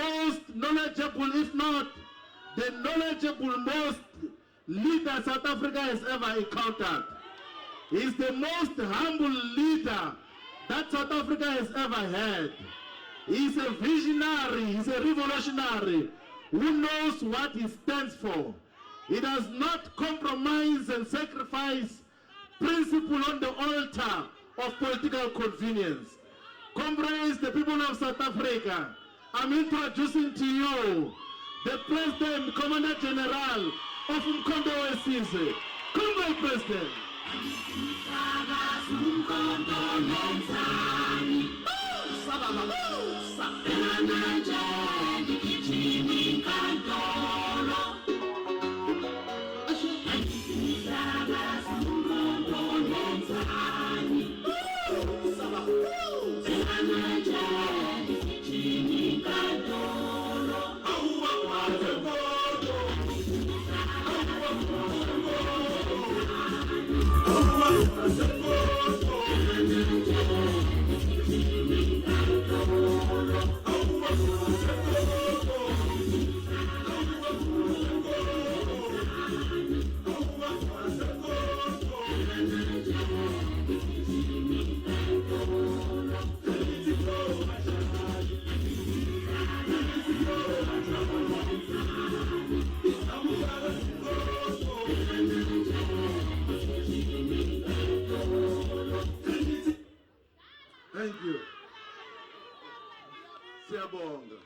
most knowledgeable, if not the knowledgeable most leader South Africa has ever encountered. He's the most humble leader that South Africa has ever had. He's a visionary, he's a revolutionary who knows what he stands for. He does not compromise and sacrifice principle on the altar of political convenience. Comrades, the people of South Africa, I'm introducing to you the President, Commander General of Umkhonto weSizwe. Comrade President. Thank you. Siyabonga.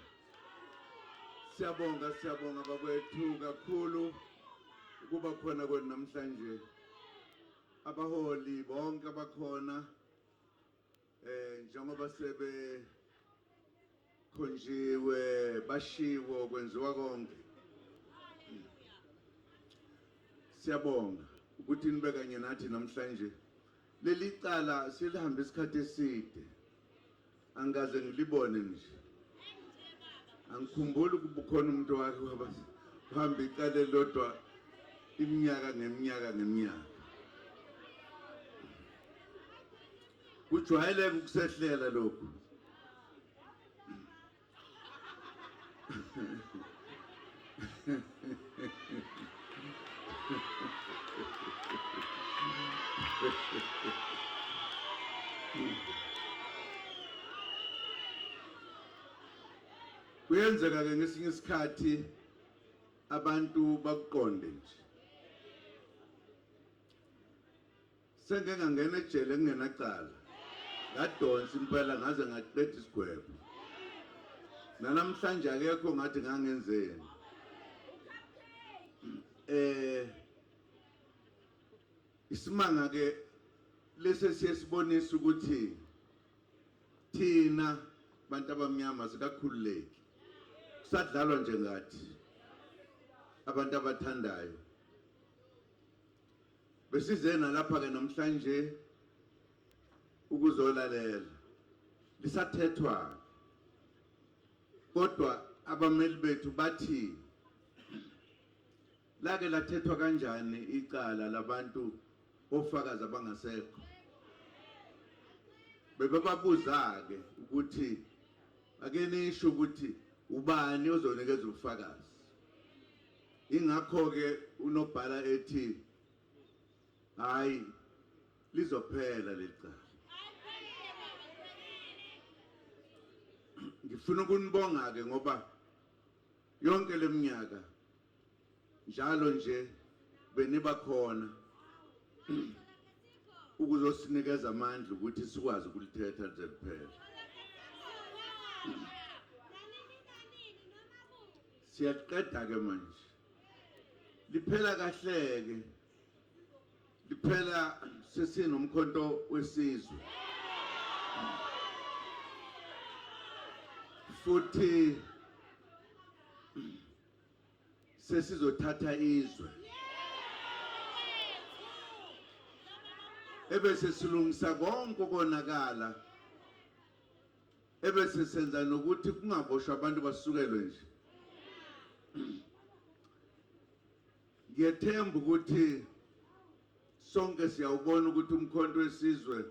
Siyabonga, siyabonga bakwethu kakhulu ukuba khona kwenu namhlanje. Abaholi bonke abakhona njengoba sebe khonjiwe bashiwo kwenziwa konke. Siyabonga ukuthi nibe kanye nathi namhlanje. Leli cala selihambe isikhathi eside. Angaze ngilibone nje. Angikhumbuli ukubukhona umuntu wakhe wahamba icala lodwa iminyaka ngeminyaka. Kujwayeleke ukusehlela lokhu. Kuyenzeka ke ngesinye isikhathi abantu bakuqonde nje. Sengeke ngangena ejele kungenacala. Ngadonsa impela ngaze ngaqeda isigwebo. Namhlanje akekho ngathi ngangenzeni. Isimanga ke lese siyesibonisa ukuthi thina bantu abamnyama sikakhululeki. Kusadlalwa nje ngathi abantu abathandayo. Besizena lapha ke namhlanje ukuzolalela. Lisathethwa. Kodwa abameli bethu bathi lake lathethwa kanjani icala labantu ofakazi abangasekho. Bebabuza ke ukuthi ake nisho ukuthi ubani ozonikeza ubufakazi. Ingakho ke unobhala ethi hayi lizophela lecala. Ngifuna ukunibonga ke ngoba yonke leminyaka njalo nje beniba khona ukuzosinikeza amandla ukuthi sikwazi ukulithetha nje kuphela. Siyaqeda ke manje. Liphela kahle ke. Liphela sesinomkhonto weSizwe. Futhi sesizothatha izwe. Ebese silungisa konke konakala. Ebese senza nokuthi kungaboshwa abantu basukelwe nje. Ngiyethemba ukuthi sonke siyawubona ukuthi umkhonto weSizwe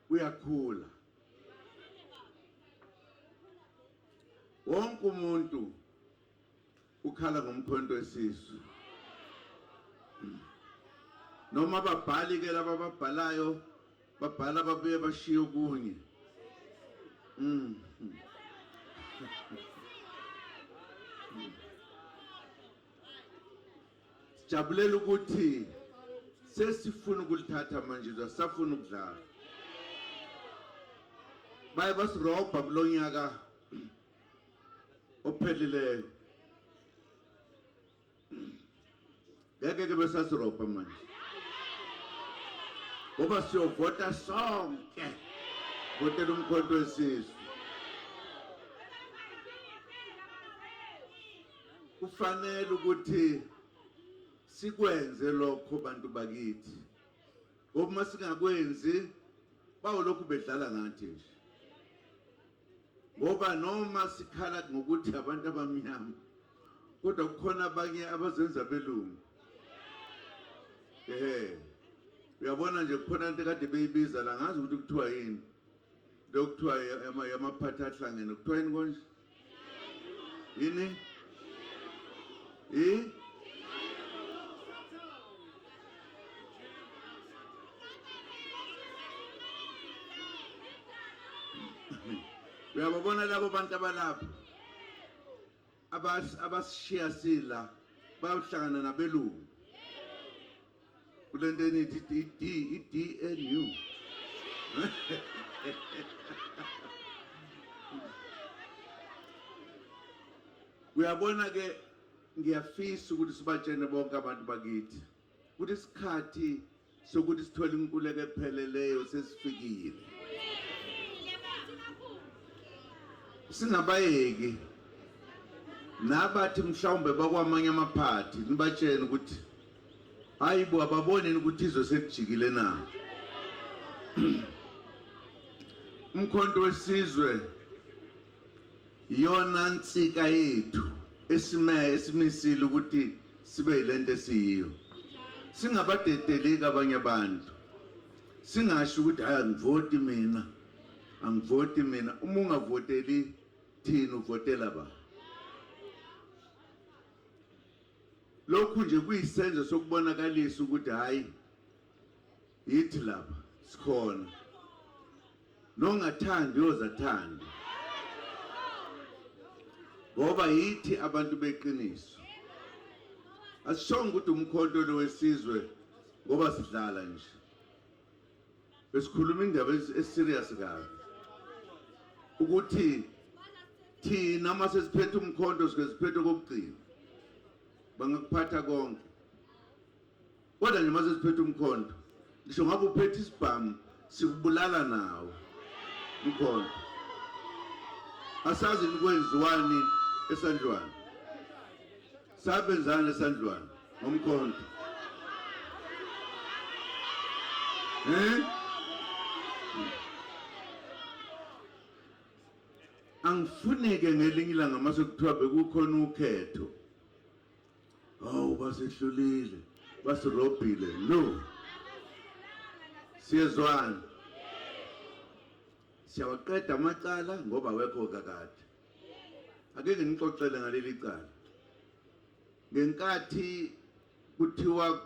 uyakhula. wonke umuntu ukhala ngomkhonto wesizwe. Noma ababhali ke laba ababhalayo babhala babuye bashiye okunye. Sijabulela ukuthi sesifuna ukulithatha manje asafuna ukudlala. Baye basirobha kulonyaka ophelileyo. Ngeke ke besasirobha manje. Ngoba siyovota sonke. Votela umkhonto wesizwe. Kufanele ukuthi sikwenze lokho bantu bakithi. Ngoba singakwenzi bawolokhu bedlala ngathi nje. Ngoba noma sikhala ngokuthi abantu abamnyama kodwa kukhona abanye abazenza belungu. Uyabona nje kukhona into kade beyibiza la ngazi ukuthi kuthiwa yini. Lokuthiwa yamaphatha ahlangene kuthiwa yini konje? Yini? Uyabona labo bantu abalapha abashiya sila bayohlangana nabelungu kulento enithi DNU. Uyabona ke ngiyafisa ukuthi sibatshene bonke abantu bakithi ukuthi isikhathi sokuthi sithole inkululeko epheleleyo sesifikile. Singabayeki nabathi mhlawumbe bakwamanye amaphathi nibatshene ukuthi hayibo ababoneni ukuthi izwe sekujikile na. Umkhonto wesizwe yona nsika yethu esimisile ukuthi sibe yilento esiyiyo. Singabadedeleki abanye abantu. Singasho ukuthi hayi angivoti mina. Angivoti mina. Uma ungavoteli thina uvotela ba. Lokhu nje kuyisenzo sokubonakalisa ukuthi hayi yithi lapha sikhona. Nongathandi uyozathanda. Ngoba yithi abantu beqiniso. Asishonga ukuthi umkhonto lo wesizwe ngoba sidlala nje. Besikhuluma indaba eserious kabi. Ukuthi thina mase siphethe umkhonto siphethe kokugcina. Bangakuphatha konke. Kodwa nje mase siphethe umkhonto ngisho ngabe uphethe isibhamu sikubulala nawo. Umkhonto. Asazi nikwenziwani esandlwana. Sabenzana esandlwana ngomkhonto. Angifuneke ngelinye ilanga mase kuthiwa bekukhona ukhetho. Hawu basehlulile, basirobhile. No. Siyezwana. Siyawaqeda amacala ngoba wekho kakade. Akeke ngixoxele ngaleli cala. Ngenkathi kuthiwa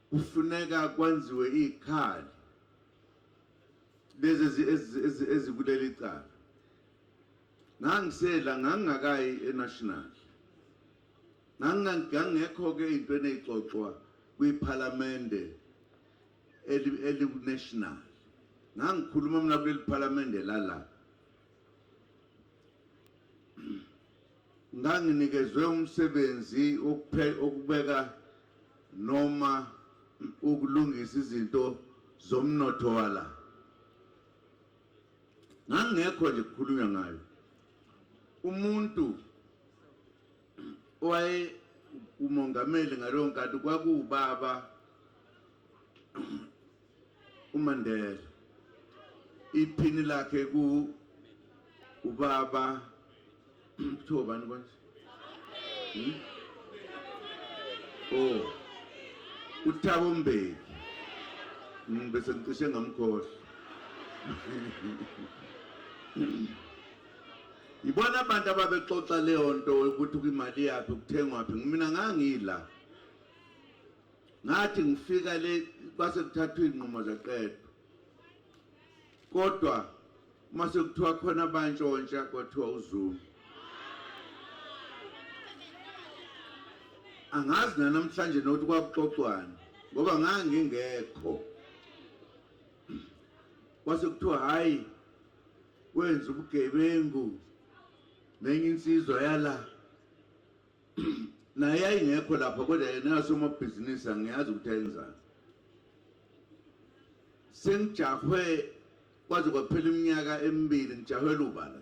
kufuneka kwenziwe ikhali lezi ezikuleli cala. Ngangisela ngangakayi enational. Ngangekho ke into eneyixoxwa kwiParliament national. Ngangikhuluma mina kuleli parliament lala. Nganginikezwe umsebenzi okubeka noma ukulungisa izinto zomnotho wala. Ngangekho nje kukhulunywa ngayo. Umuntu owaye umongameli ngalowo nkathi kwakuwubaba uMandela. Iphini lakhe ku ubaba Thobani konje. Uthabo Mbeki. Bese ngicishe ngamkhohlwa. ibona abantu ababexoxa leyo nto ukuthi kwimali yakhe ukuthengwa phi mina ngangila ngathi ngifika le kwase kuthathwa inqumo zaqedwa kodwa mase kuthiwa khona abantshontsha kwathiwa uZuma angazi namhlanje nokuthi kwakuxoxwana ngoba ngangingekho kwase kuthiwa hayi wenza ubugebengu nenye insizwa yala naye ayingekho lapha kodwa yena yasomabhizinisi angiyazi ukuthi ayenzani sengijahwe kwaze kwaphela iminyaka emibili ngijahwela ubala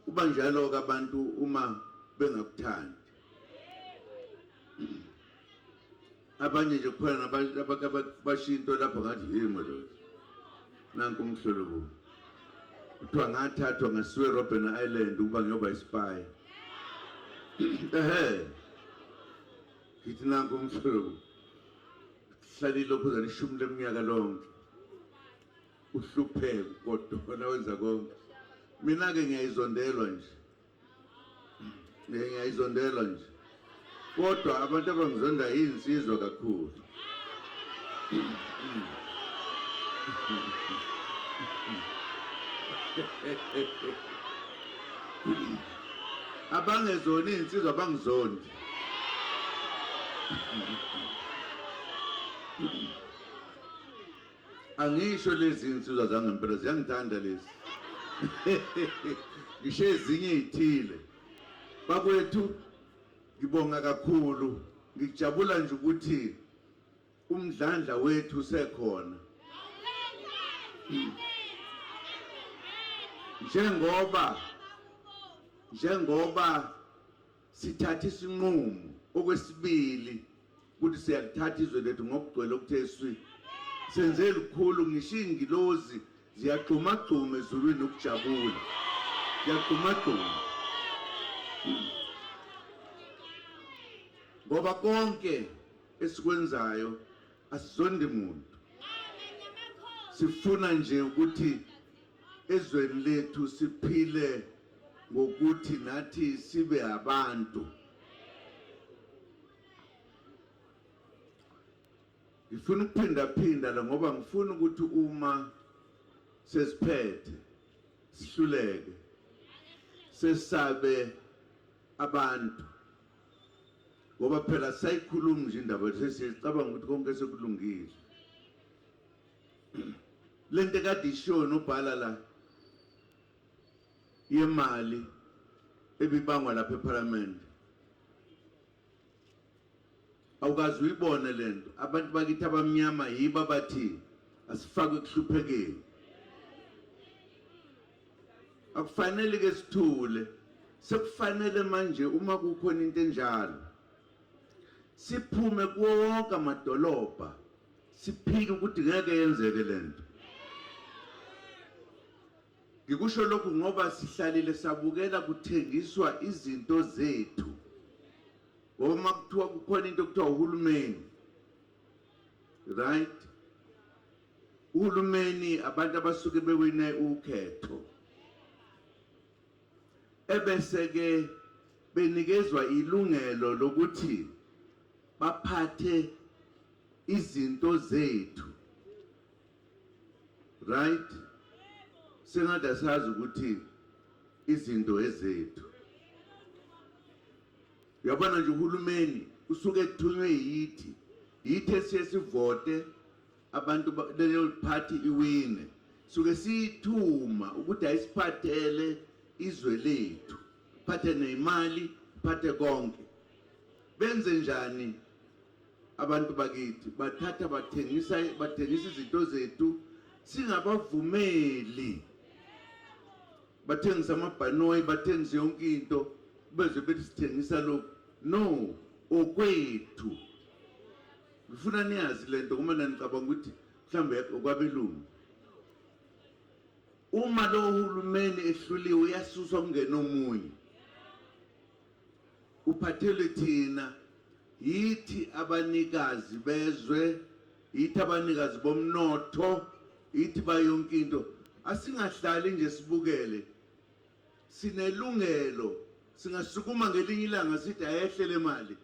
kuba njalo abantu uma bengakuthandi abanye nje kuphela nabantu abashinto lapha ngathi yimo lo nanku umhlolo bu kuthiwa ngathathwa ngasiwe Robben Island ukuba ngiyoba ispy ngithi nanku umhlolo bu hlalile lokhu zanishumi leminyaka lonke uhlupheke kodwa wenza konke mina ke ngiyayizondelwa nje ngiyayizondela nje kodwa abantu abangizonda yinsizwa kakhulu abangezona insizwa abangizondi angisho lezi insizwa zangempela ziyangithanda lezi ngisho ezinye izithile bakwethu ngibonga kakhulu ngijabula nje ukuthi umdlandla wethu usekhona njengoba sithatha isinqumo okwesibili ukuthi siyalithatha izwe lethu ngokugcwele okutheswi senze likhulu ngisho ingilozi ziyagxuma ezulwini ukujabula ziyagxuma ngoba konke esikwenzayo asizondi muntu sifuna nje ukuthi ezweni lethu siphile ngokuthi nathi sibe abantu ngifuna ukuphinda la ngoba ngifuna ukuthi uma sesiphethe sihluleke sesabe abantu ngoba phela sayikhuluma nje indaba sesicabanga ukuthi konke sekulungile lento kade ishona ubhala la yemali ebibangwa lapha eParliament awukazi uyibone lento abantu bakithi abamnyama yiba bathi asifake kuhluphekeni akufanele ke sithule sekufanele manje uma kukhona into enjalo siphume kuwonke amadolobha siphike ukuthi ngeke yenzeke lento ngikusho lokhu ngoba sihlalile sabukela kuthengiswa izinto zethu ngoba kuthiwa kukhona into ekuthiwa uhulumeni right uhulumeni abantu abasuke bewine ukhetho ebese ke benikezwa ilungelo lokuthi baphathe izinto zethu right sengathi sazi ukuthi izinto ezethu yabona nje uhulumeni usuke ethunywe yithi esiyesivote abantu leyo party iwine suke sithuma ukuthi ayisiphathele izwe lethu phathe nemali phathe konke benze njani abantu bakithi bathatha bathengisa izinto zethu singabavumeli bathengisa amabhanoyi bathengisa yonke into beze bethi sithengisa lokho no okwethu ngifuna niyazi lento kuma nanicabanga ukuthi mhlambe okwabelungu uma lo hulumeni ehluliwe uyasuswa kungena omunye uphathele thina yithi abanikazi bezwe yithi abanikazi bomnotho yithi bayonke into asingahlali nje sibukele, sinelungelo, singasukuma ngelinye ilanga sithi ayehlele imali.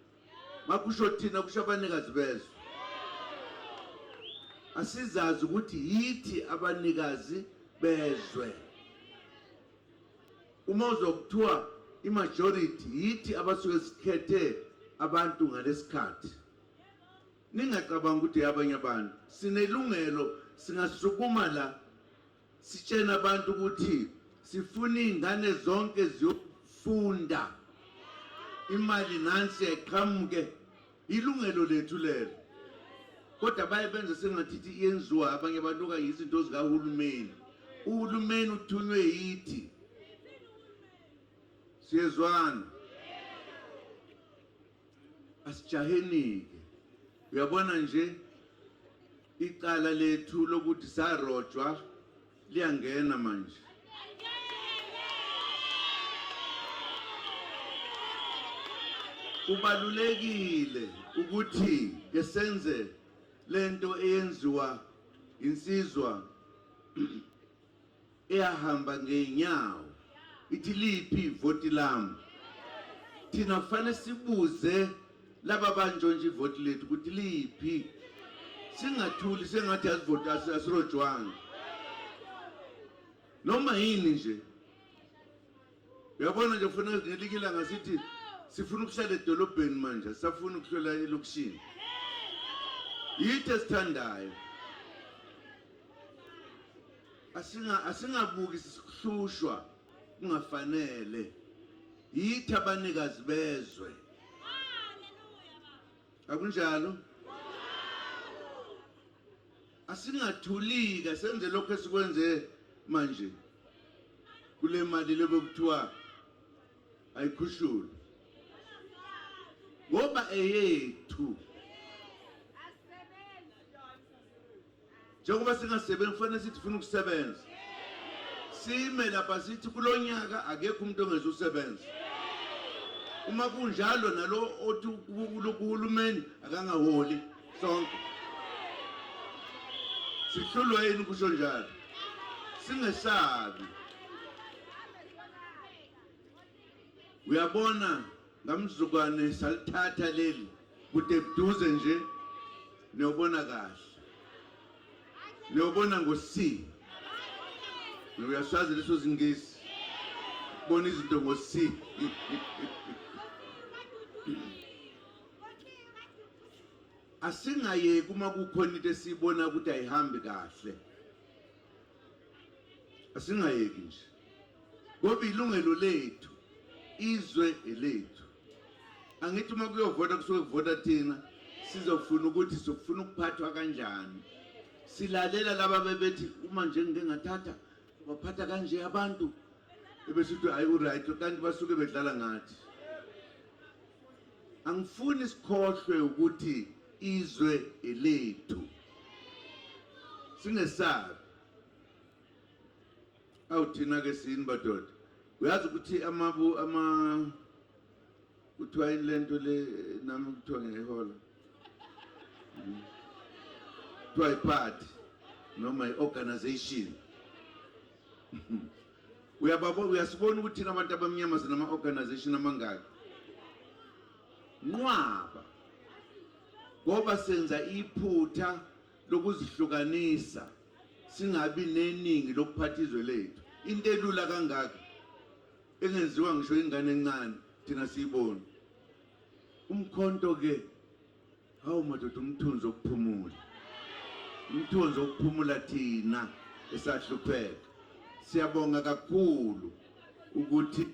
Makusho thina kusho abanikazi bezwe. Asizazi ukuthi yithi abanikazi bezwe. Uma uzokuthiwa imajority yithi abasuke sikhethe abantu ngalesikhathi. Ningacabanga ukuthi abanye abantu sinelungelo, singasukuma la sitshena abantu ukuthi sifuna ingane zonke ziyofunda, imali nansi eqhamuke, ilungelo lethu lelo. Kodwa baye benze sengathi iyenziwa abanye abantu okanye izinto zikahulumeni. Uhulumeni uthunywe yithi. Siyezwana. Asijahenike. Uyabona nje icala lethu lokuthi sarojwa liyangena manje. Kubalulekile ukuthi kesenze lento eyenziwa insizwa eyahamba ngeenyawo. Ithi liphi ivoti lami. Thina kufanele sibuze laba banjonje ivoti lethu ukuthi liphi. Singathuli sengathi asivoti asirojwanga. Noma yini nje. Uyabona nje ufuna ngelikila ngasithi sifuna ukuhlala edolobheni manje, safuna ukuhlola elokishini. Yithi esithandayo. Asingabuki sihlushwa kungafanele. Yithi abanikazi bezwe. Akunjalo? Asingathulika senze lokho esikwenze manje. Kule mali lebokuthiwa ayikhushulwe. Ngoba eyethu. Njengoba singasebenzi kufanele sithi sifuna ukusebenza. Sime lapha sithi kulonyaka akekho umuntu ongezusebenza. Uma kunjalo nalo othi uhulumeni akangaholi sonke. Sihlulwa yini kusho njalo? Singesabi. Uyabona ngamzukwane salithatha leli kude buduze nje niyobona kahle. Niyobona ngoC. Uyasazi leso zingisi. Bona izinto ngoC. Asingayeki uma kukhona into esibona ukuthi ayihambi kahle. Asingayeki nje. Ngoba ilungelo lethu, izwe elethu. Angithi uma kuyovota kusuke kuvota thina, sizofuna ukuthi sokufuna ukuphathwa kanjani. Silalela laba bebethi uma nje ngike ngathatha baphatha kanje abantu ebesithi ayi uright kanti basuke bedlala ngathi. Angifuni sikhohlwe ukuthi izwe elethu. Singesabi. Awuthina ke sini badoda. Uyazi ukuthi kuthiwa ilento le nami kuthiwa ngehola. Kuthiwa iparty noma iorganization. Uyasibona ukuthi thina abantu abamnyama sinama organization amangaki. Nqwaba. Ngoba senza iphutha lokuzihlukanisa singabi neningi lokuphatha izwe lethu. Into elula kangaka engenziwa ngisho ingane encane thina siyibona. Umkhonto ke hawu madoda umthunzi okuphumula. Umthunzi okuphumula thina esahlupheka. Siyabonga kakhulu ukuthi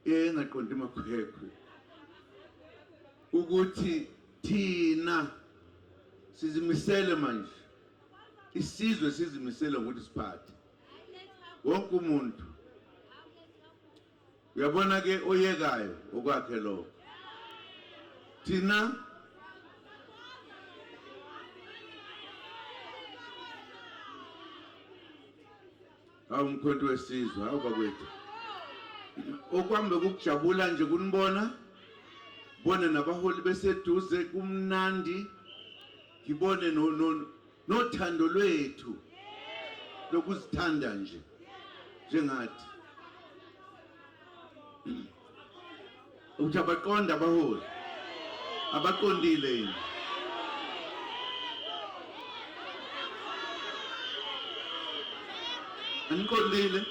engaqondi makhwekho. Ukuthi thina sizimisele manje. Isizwe sizimisele ukuthi siphathe. Wonke umuntu. Uyabona ke oyekayo okwakhe lo. Thina awumkhonto wesizwe awubakwethu. Okwambe ukujabula nje kunibona. Bona nabaholi beseduze kumnandi. Ngibone nothando lwethu. lokuzithanda nje njengathi ukuthi abaqonda abaholi abaqondile yini aniqondile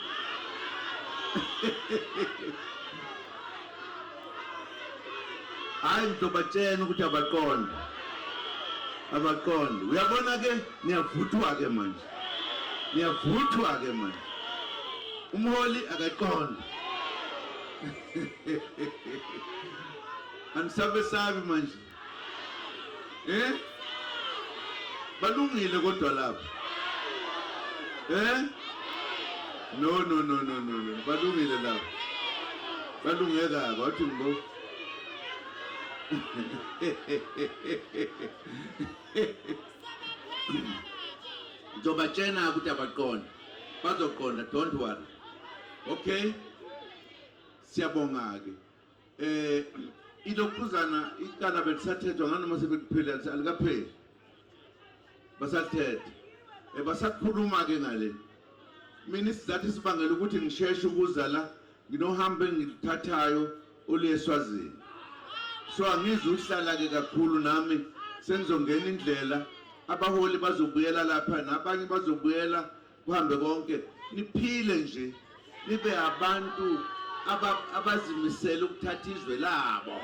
hayi ngizobatshena ukuthi abaqonda uyabona ke niyavuthwa ke manje umholi akaqonda anisabesabi manje balungile kodwa lapho no balungile lapho balungeka wathi ngo ngizobatshena ukuthi abaqonda bazoqonda, don't worry. Okay, siyabonga ke ilokhuzana iqala belisathetwa nganoma sebekuphela alikapheli basathetha basakhuluma ke ngale mina isizathu sibangela ukuthi ngisheshe ukuza la nginohambe ngilithathayo oluyeswazini so angizwe ukuhlala ke kakhulu nami sengizongena indlela abaholi bazobuyela lapha nabanye bazobuyela kuhambe konke niphile nje nibe abantu abazimisela ukuthatha izwe labo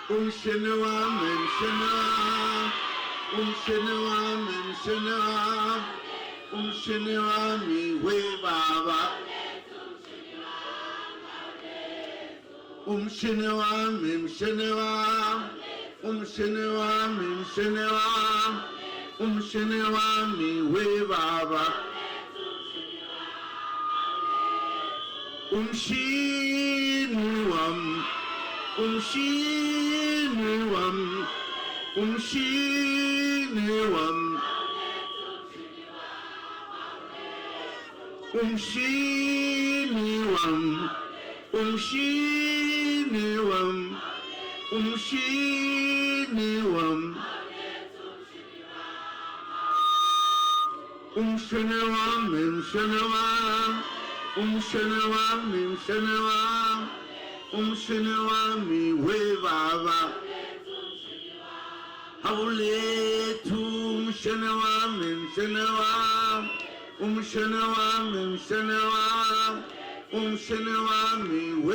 umshene wami we baba umshene wami we baba umshini wami umshene wami we baba awulethu umshene wami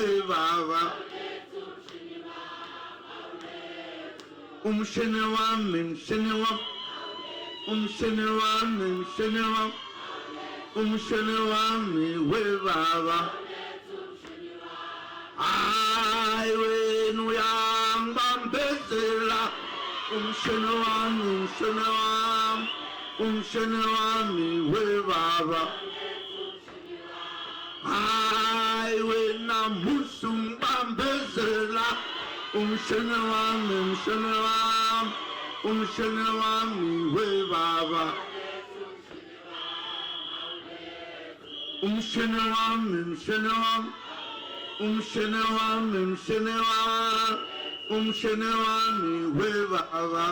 we baba umshene wami we baba I when we are bambezela umshene wami we baba I when amusum bambezela umshene wami we baba umshene wami we baba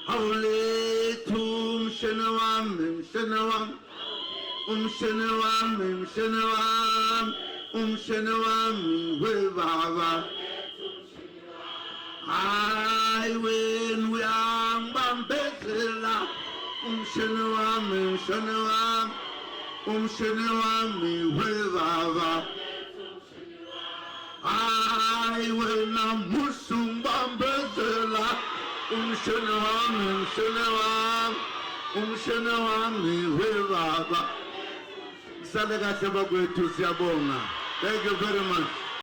awulethu umshene wami we baba I when we are bambezela umshene wami we baba I when amusum bambezela umshene wami we baba sale kahle bakwethu siyabonga. Thank you very much.